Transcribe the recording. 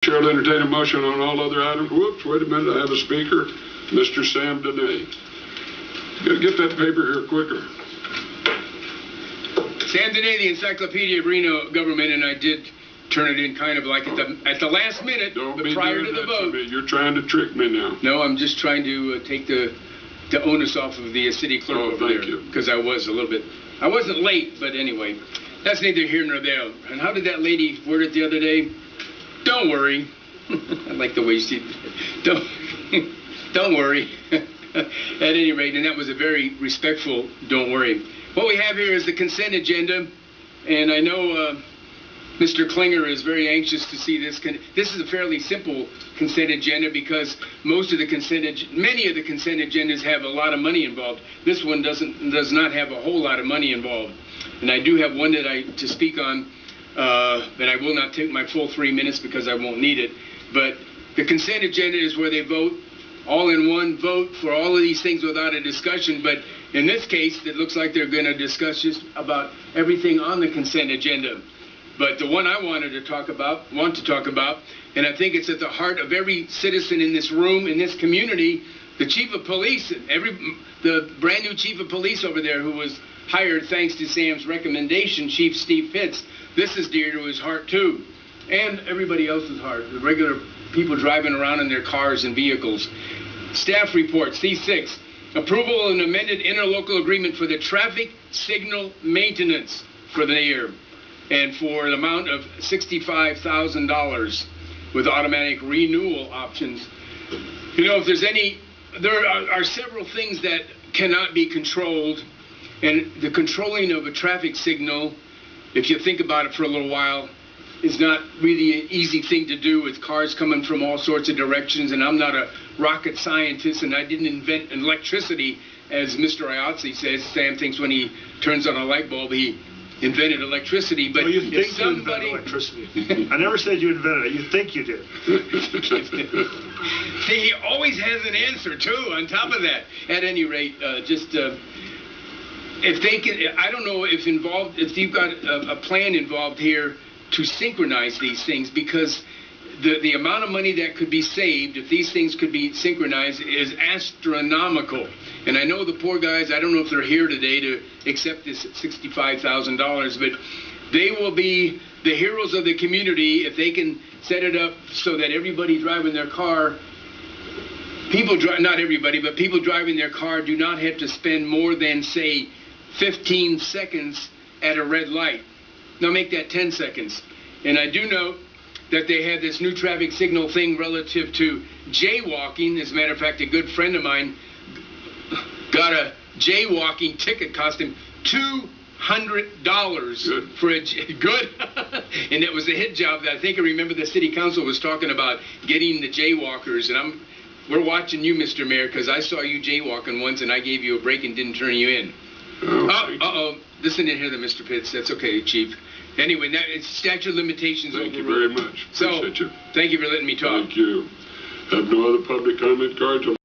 Chair will entertain a motion on all other items. Whoops, wait a minute, I have a speaker, Mr. Sam Dehne. Get that paper here quicker. Sam Dehne, the Encyclopedia of Reno government, and I did turn it in kind of like at the last minute, prior to the vote. You're trying to trick me now. No, I'm just trying to take the onus off of the city clerk over there. Thank you. Because I was a little bit, I wasn't late, but anyway, that's neither here nor there. And how did that lady word it the other day? Don't worry. I like the way she don't worry. At any rate, and that was a very respectful don't worry. What we have here is the consent agenda, and I know Mr. Klinger is very anxious to see this. This is a fairly simple consent agenda because many of the consent agendas have a lot of money involved. This one does not have a whole lot of money involved. And I do have one to speak on, and I will not take my full 3 minutes because I won't need it. But the consent agenda is where they vote all in one vote for all of these things without a discussion. But in this case, it looks like they're going to discuss just about everything on the consent agenda. But the one I want to talk about, and I think it's at the heart of every citizen in this room, in this community, the chief of police, the brand new chief of police over there who was hired thanks to Sam's recommendation, Chief Steve Fitz. This is dear to his heart too, and everybody else's heart, the regular people driving around in their cars and vehicles. Staff report, C6, approval of an amended interlocal agreement for the traffic signal maintenance for the year, and for an amount of $65,000 with automatic renewal options. You know, if there's there are several things that cannot be controlled, and the controlling of a traffic signal, if you think about it for a little while, is not really an easy thing to do with cars coming from all sorts of directions. And I'm not a rocket scientist, and I didn't invent electricity, as Mr. Iotzi says. Sam thinks when he turns on a light bulb, he invented electricity. But well, you think you invented electricity. I never said you invented it. You think you did. See, he always has an answer, too, on top of that. At any rate, if they can, I don't know if you've got a plan involved here to synchronize these things, because the amount of money that could be saved if these things could be synchronized is astronomical. And I know the poor guys, I don't know if they're here today to accept this $65,000, but they will be the heroes of the community if they can set it up so that everybody driving their car, not everybody, but people driving their car do not have to spend more than, say, 15 seconds at a red light. Now make that 10 seconds. And I do note that they had this new traffic signal thing relative to jaywalking. As a matter of fact, a good friend of mine got a jaywalking ticket, cost him $200 for a good. And it was a hit job that I think I remember the city council was talking about getting the jaywalkers. And we're watching you, Mr. Mayor, because I saw you jaywalking once and I gave you a break and didn't turn you in. Listen in here, Mr. Pitts. That's okay, Chief. Anyway, now it's statute of limitations. Thank you very much. Appreciate you. Thank you for letting me talk. Thank you. Have no other public comment cards.